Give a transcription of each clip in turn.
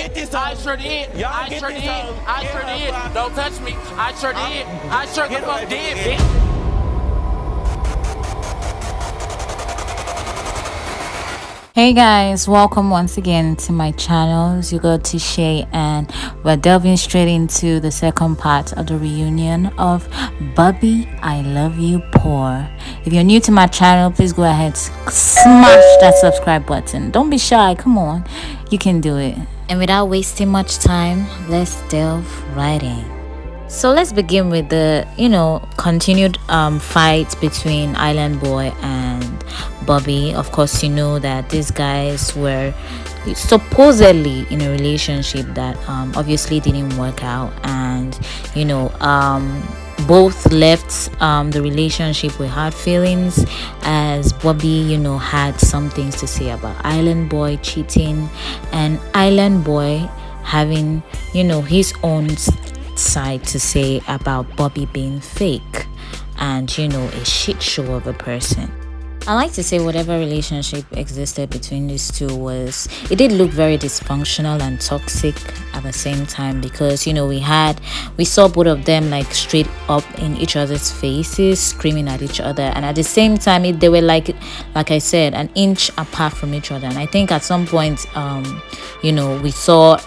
get this I hoe. sure did. Y'all I get sure this did. hoe. I Get sure her did. fly. Don't touch me. I sure did. I sure the Get fuck her did, again. bitch. Hey guys, welcome once again to my channel. You got to Shay, and we're delving straight into the second part of the reunion of Bobby I Love You PURR. If you're new to my channel, please go ahead, smash that subscribe button. Don't be shy, come on, you can do it. And without wasting much time, let's delve right in. So let's begin with the, continued fight between Island Boy and Bobby. Of course, you know that these guys were supposedly in a relationship that obviously didn't work out, and both left the relationship with hard feelings, as Bobby had some things to say about Island Boy cheating, and Island Boy having his own side to say about Bobby being fake and a shit show of a person. I like to say whatever relationship existed between these two it did look very dysfunctional and toxic at the same time, because we saw both of them like straight up in each other's faces screaming at each other, and at the same time they were like I said, an inch apart from each other. And I think at some point we saw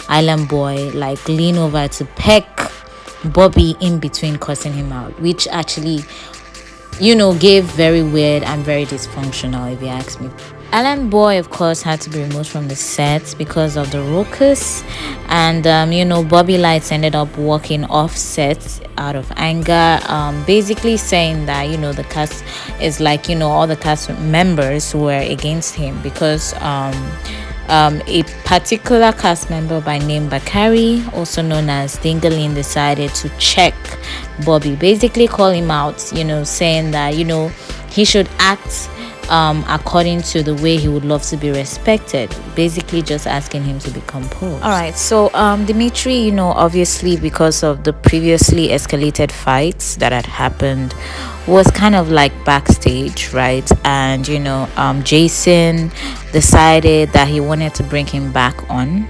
Island Boy like lean over to peck Bobby in between, cussing him out, which actually gave very weird and very dysfunctional, if you ask me. Island Boy, of course, had to be removed from the set because of the raucous, and Bobby Lights ended up walking off set out of anger, basically saying that the cast is like all the cast members were against him, because a particular cast member by name Bakari, also known as Dingaling, decided to check Bobby, basically call him out, saying that he should act according to the way he would love to be respected, basically just asking him to be composed. All right, so Dimitri, obviously because of the previously escalated fights that had happened, was kind of like backstage, right? And Jason decided that he wanted to bring him back on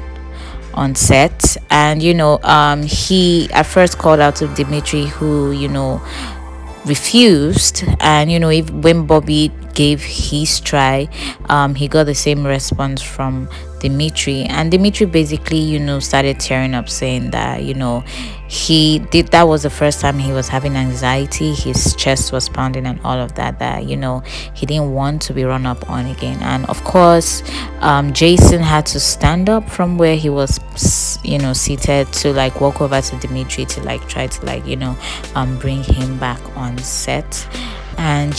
set, and he at first called out to Dimitri, who refused. And when Bobby gave his try, he got the same response from Dimitri, and Dimitri basically started tearing up, saying that that was the first time he was having anxiety, his chest was pounding and all of that, he didn't want to be run up on again. And of course Jason had to stand up from where he was seated to like walk over to Dimitri to like try to like bring him back on set. And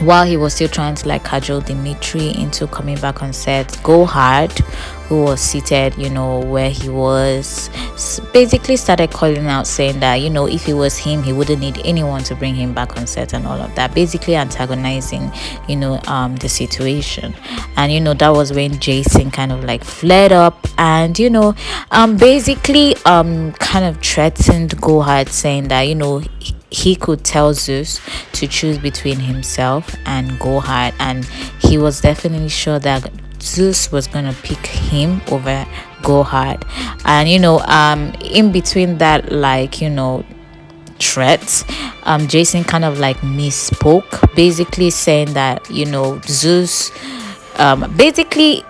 while he was still trying to like cajole Dimitri into coming back on set, Go Hard, who was seated where he was, basically started calling out, saying that if it was him, he wouldn't need anyone to bring him back on set and all of that, basically antagonizing the situation. And that was when Jason kind of like flared up, and basically kind of threatened Go Hard, saying that he could tell Zeus to choose between himself and Go Hard, and he was definitely sure that Zeus was gonna pick him over Go Hard. And in between that threats, Jason kind of like misspoke, basically saying that Zeus, basically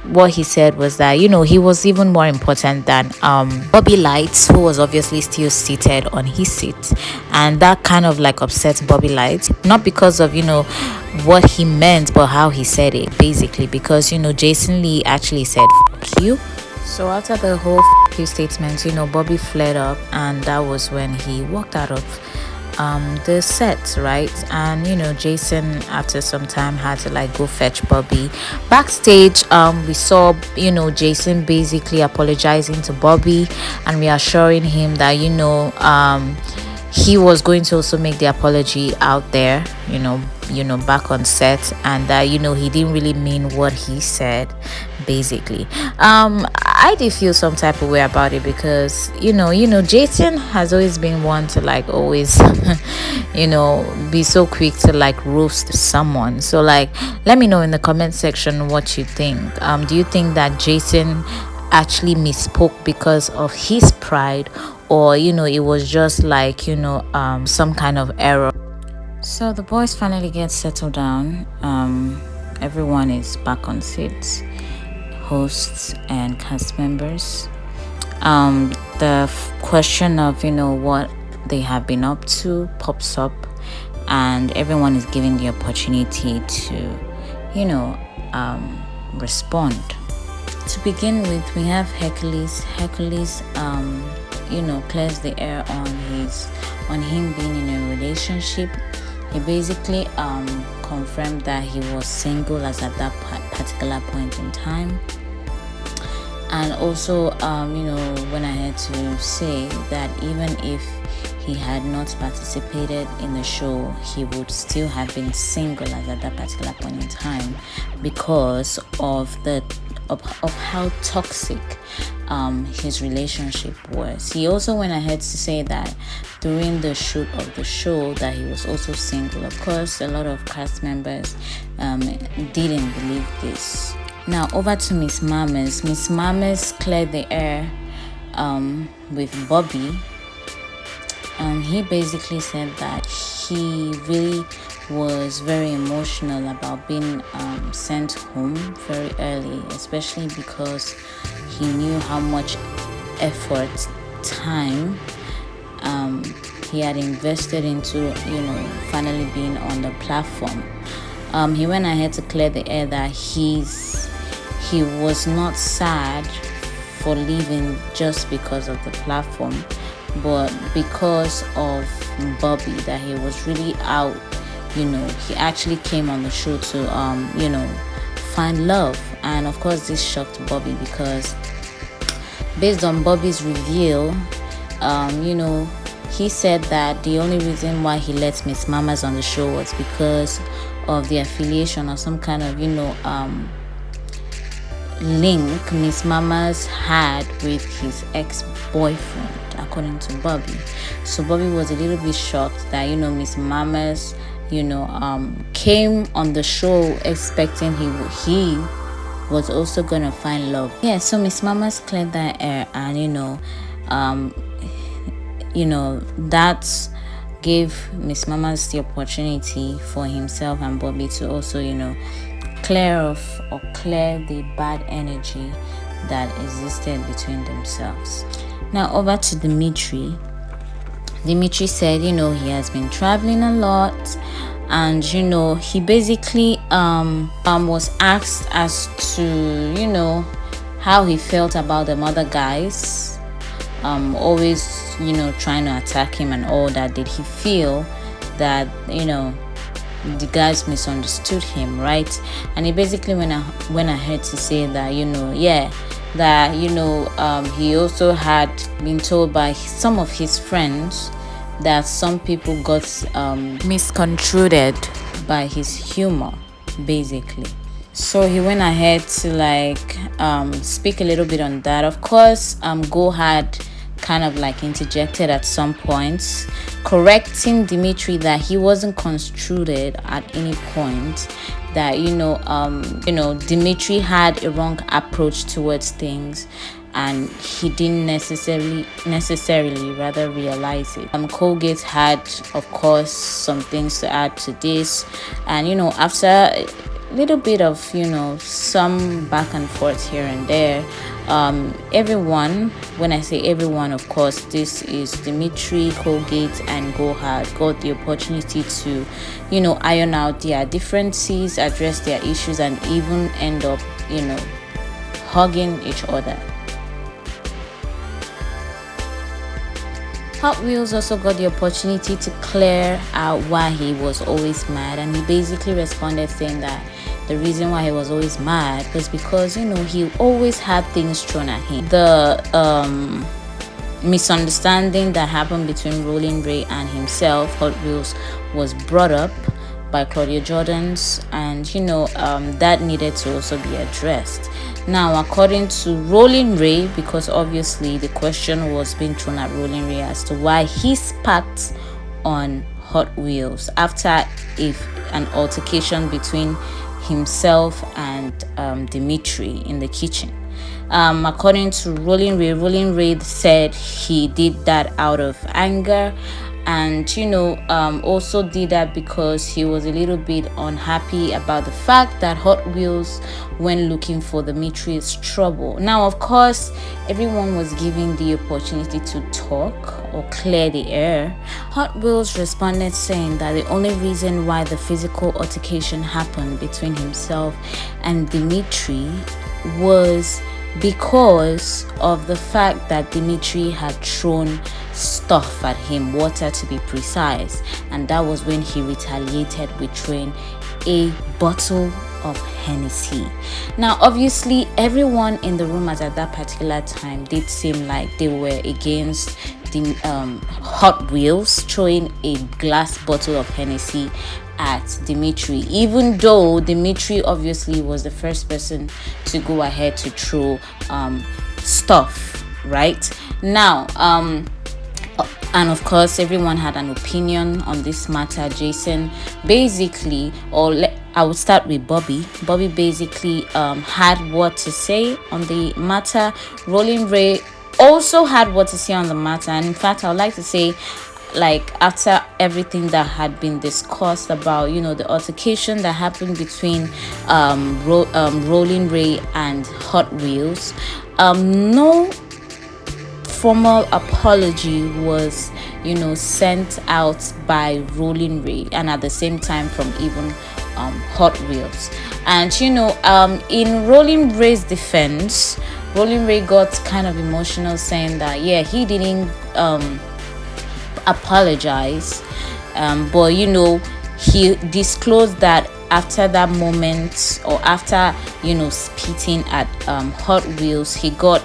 what he said was that he was even more important than Bobby Lights, who was obviously still seated on his seat. And that kind of like upset Bobby Lights, not because of what he meant, but how he said it, basically because Jason Lee actually said "F you." So after the whole "F you" statement, Bobby flared up, and that was when he walked out of the set, right? And Jason after some time had to like go fetch Bobby backstage. We saw Jason basically apologizing to Bobby and reassuring him that he was going to also make the apology out there, back on set, and that he didn't really mean what he said, basically. I did feel some type of way about it, because Jason has always been one to like always be so quick to like roast someone. So like, let me know in the comment section what you think. Do you think that Jason actually misspoke because of his pride, or it was just like some kind of error? So the boys finally get settled down. Everyone is back on seats, hosts and cast members. The question of what they have been up to pops up, and everyone is given the opportunity to respond. To begin with, we have Hercules. Hercules clears the air on him being in a relationship. He basically confirmed that he was single as at that particular point in time. And also, went ahead to say that even if he had not participated in the show, he would still have been single as at that particular point in time because of how toxic his relationship was. He also went ahead to say that during the shoot of the show that he was also single. Of course, a lot of cast members didn't believe this. Now over to Miss Mamas. Miss Mamas cleared the air with Bobby. He basically said that he really was very emotional about being sent home very early, especially because he knew how much effort, time he had invested into finally being on the platform. He went ahead to clear the air that he was not sad for leaving just because of the platform, but because of Bobby, that he was really out. He actually came on the show to find love. And of course this shocked Bobby, because based on Bobby's reveal, he said that the only reason why he let Miss Mamas on the show was because of the affiliation or some kind of link Miss Mamas had with his ex-boyfriend, according to Bobby. So Bobby was a little bit shocked that Miss Mamas came on the show expecting he was also gonna find love. Yeah, so Miss Mamas cleared that air, and that gave Miss Mamas the opportunity for himself and Bobby to also clear the bad energy that existed between themselves. Now over to Dimitri. Dimitri said he has been traveling a lot, and he basically was asked as to how he felt about the other guys always trying to attack him and all that. Did he feel that the guys misunderstood him, right? And he basically went ahead to say that he also had been told by some of his friends that some people got misconstrued by his humor, basically. So he went ahead to speak a little bit on that. Of course, Go had kind of interjected at some points, correcting Dimitri that he wasn't construed at any point, that Dimitri had a wrong approach towards things, and he didn't necessarily rather realize it. Kolgate had, of course, some things to add to this, and after a little bit of some back and forth here and there, everyone, when I say everyone, of course this is Dimitri, Kolgate and Gohad, got the opportunity to iron out their differences, address their issues, and even end up hugging each other. Hot Wheels also got the opportunity to clear out why he was always mad, and he basically responded saying that the reason why he was always mad was because he always had things thrown at him. The misunderstanding that happened between Rolling Ray and himself, Hot Wheels, was brought up by Claudia Jordans, and that needed to also be addressed. Now, according to Rolling Ray, because obviously the question was being thrown at Rolling Ray as to why he spat on Hot Wheels after an altercation between himself and Dimitri in the kitchen. According to Rolling Ray said he did that out of anger, and also did that because he was a little bit unhappy about the fact that Hot Wheels went looking for Dimitri's trouble. Now, of course, everyone was given the opportunity to talk or clear the air. Hot Wheels responded saying that the only reason why the physical altercation happened between himself and Dimitri was because of the fact that Dimitri had thrown stuff at him, water to be precise, and that was when he retaliated with throwing a bottle of Hennessy. Now, obviously, everyone in the room at that particular time did seem like they were against the Hot Wheels throwing a glass bottle of Hennessy at Dimitri, even though Dimitri obviously was the first person to go ahead to throw stuff right now. And of course, everyone had an opinion on this matter. Jason basically, I would start with Bobby. Bobby basically had what to say on the matter. Rolling Ray also had what to say on the matter, and in fact, I would like to say, like, after everything that had been discussed about the altercation that happened between Rolling Ray and Hot Wheels, no formal apology was sent out by Rolling Ray, and at the same time from even Hot Wheels. And in Rolling Ray's defense, Rolling Ray got kind of emotional, saying that he didn't apologize, but he disclosed that after that moment, or after spitting at Hot Wheels, he got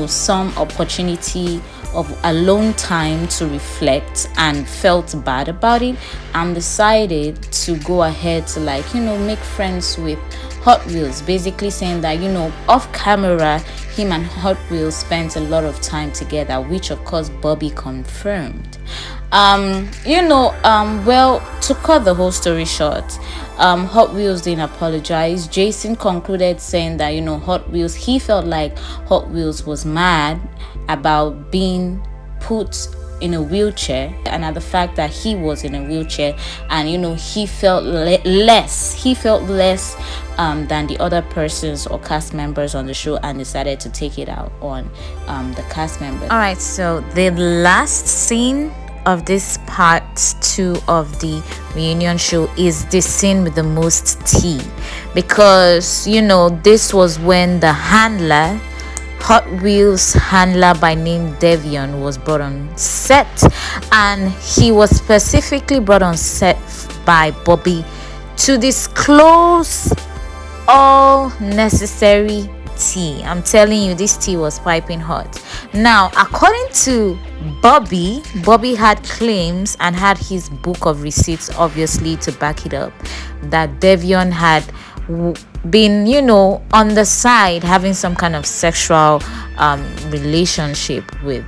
some opportunity of alone time to reflect and felt bad about it, and decided to go ahead to make friends with Hot Wheels, basically saying that off camera him and Hot Wheels spent a lot of time together, which of course Bobby confirmed. Well, to cut the whole story short, Hot Wheels didn't apologize. Jason concluded saying that Hot Wheels, he felt like Hot Wheels was mad about being put in a wheelchair, and at the fact that he was in a wheelchair, and he felt less than the other persons or cast members on the show, and decided to take it out on the cast members. All right, so the last scene of this part 2 of the reunion show is the scene with the most tea, because this was when the handler, Hot Wheels handler by name Devion, was brought on set, and he was specifically brought on set by Bobby to disclose all necessary tea. I'm telling you, this tea was piping hot. Now, according to Bobby had claims and had his book of receipts obviously to back it up, that Devion had been on the side having some kind of sexual relationship with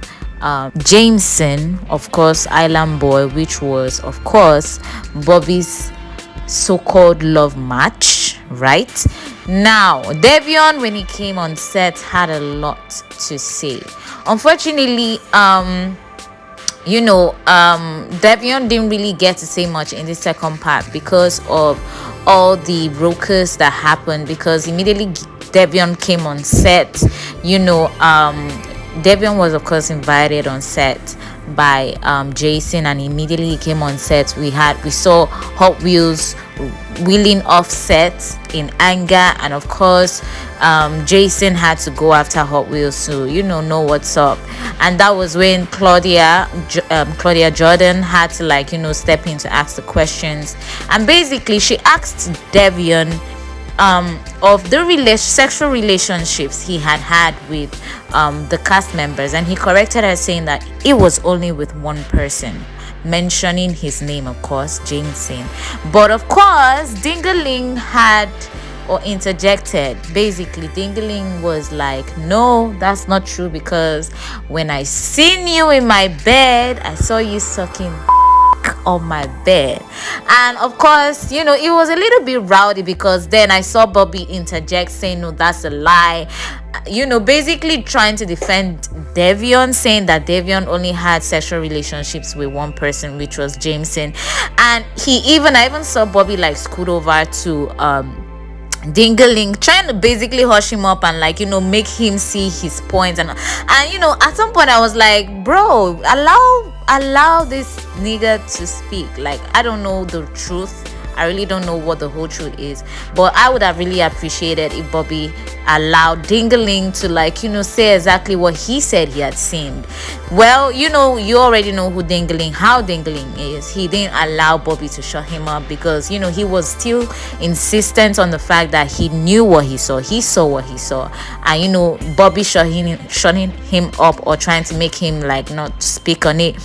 Jameson, of course, Island Boy, which was of course Bobby's so-called love match. Right now, Devion, when he came on set, had a lot to say. Unfortunately, Devion didn't really get to say much in the second part because of all the brokers that happened, because immediately Devion came on set, Devion was of course invited on set by Jason, and immediately he came on set, we saw Hot Wheels wheeling off set in anger, and of course Jason had to go after Hot Wheels to know what's up, and that was when Claudia Jordan had to step in to ask the questions, and basically she asked Devion of the sexual relationships he had with the cast members, and he corrected her, saying that it was only with one person, mentioning his name, of course, Jameson. But of course, Dingaling had interjected. Basically, Dingaling was like, no, that's not true, because when I seen you in my bed, I saw you sucking on my bed. And of course, you know, it was a little bit rowdy because then I saw Bobby interject saying, no, that's a lie, you know, basically trying to defend Devion, saying that Devion only had sexual relationships with one person, which was Jameson. And I even saw Bobby like scoot over to Dingaling, trying to basically hush him up and, like, you know, make him see his points. And you know, at some point I was like, bro, allow this nigga to speak. Like, I don't know the truth, I really don't know what the whole truth is, but I would have really appreciated if Bobby allowed Dingaling to, like, you know, say exactly what he said he had seen. Well, you know, you already know how Dingaling is. He didn't allow Bobby to shut him up because, you know, he was still insistent on the fact that he knew what he saw. He saw what he saw. And, you know, Bobby shutting him up or trying to make him, like, not speak on it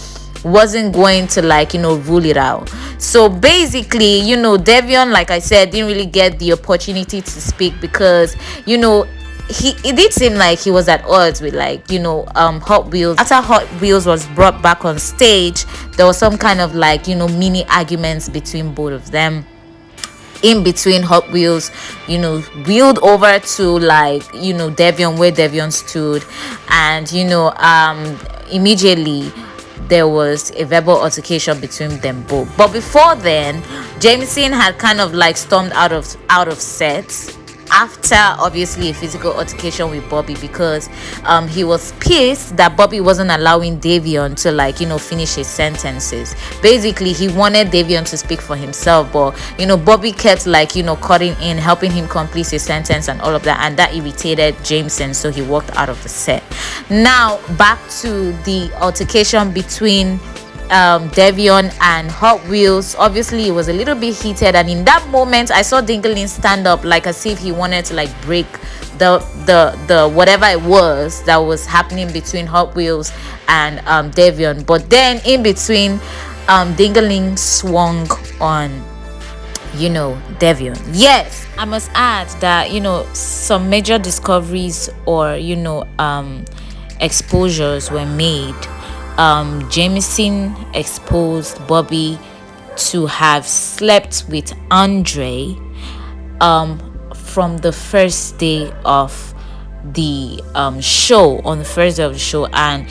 wasn't going to, like, you know, rule it out. So basically, you know, Devion, like I said, didn't really get the opportunity to speak because, you know, it did seem like he was at odds with, like, you know, Hot Wheels. After Hot Wheels was brought back on stage, there was some kind of, like, you know, mini arguments between both of them. In between, Hot Wheels, you know, wheeled over to, like, you know, Devion, where Devion stood, and, you know, immediately there was a verbal altercation between them both. But before then, Jameson had kind of, like, stormed out of set after, obviously, a physical altercation with Bobby because he was pissed that Bobby wasn't allowing Devion to, like, you know, finish his sentences. Basically, he wanted Devion to speak for himself, but, you know, Bobby kept, like, you know, cutting in, helping him complete his sentence and all of that, and that irritated Jameson, so he walked out of the set. Now back to the altercation between Devion and Hot Wheels. Obviously, it was a little bit heated, and in that moment I saw Dingaling stand up, like, as if he wanted to, like, break the whatever it was that was happening between Hot Wheels and Devion. But then in between, Dingaling swung on, you know, Devion. Yes, I must add that, you know, some major discoveries or, you know, exposures were made. Jameson exposed Bobby to have slept with Andre from the first day of the show, on the first day of the show, and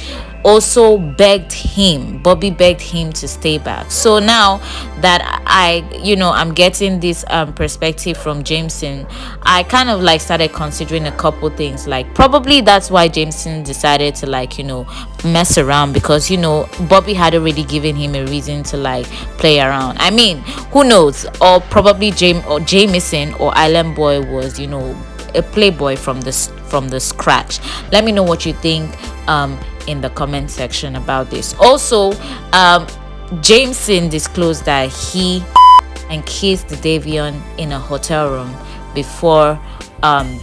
also Bobby begged him to stay back. So now that I'm getting this perspective from Jameson, I kind of, like, started considering a couple things. Like, probably that's why Jameson decided to, like, you know, mess around, because, you know, Bobby had already given him a reason to, like, play around. I mean, who knows, or probably Jameson or Island Boy was, you know, a playboy from the scratch. Let me know what you think in the comment section about this. Also, Jameson disclosed that he and kissed Devion in a hotel room before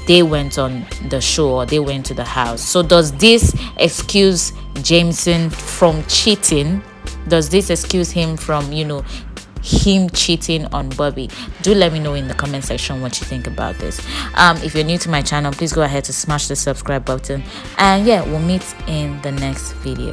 they went on the show, or they went to the house. So does this excuse Jameson from cheating? Does this excuse him from, you know, him cheating on Bobby? Do let me know in the comment section what you think about this. If you're new to my channel, please go ahead to smash the subscribe button, and yeah, we'll meet in the next video.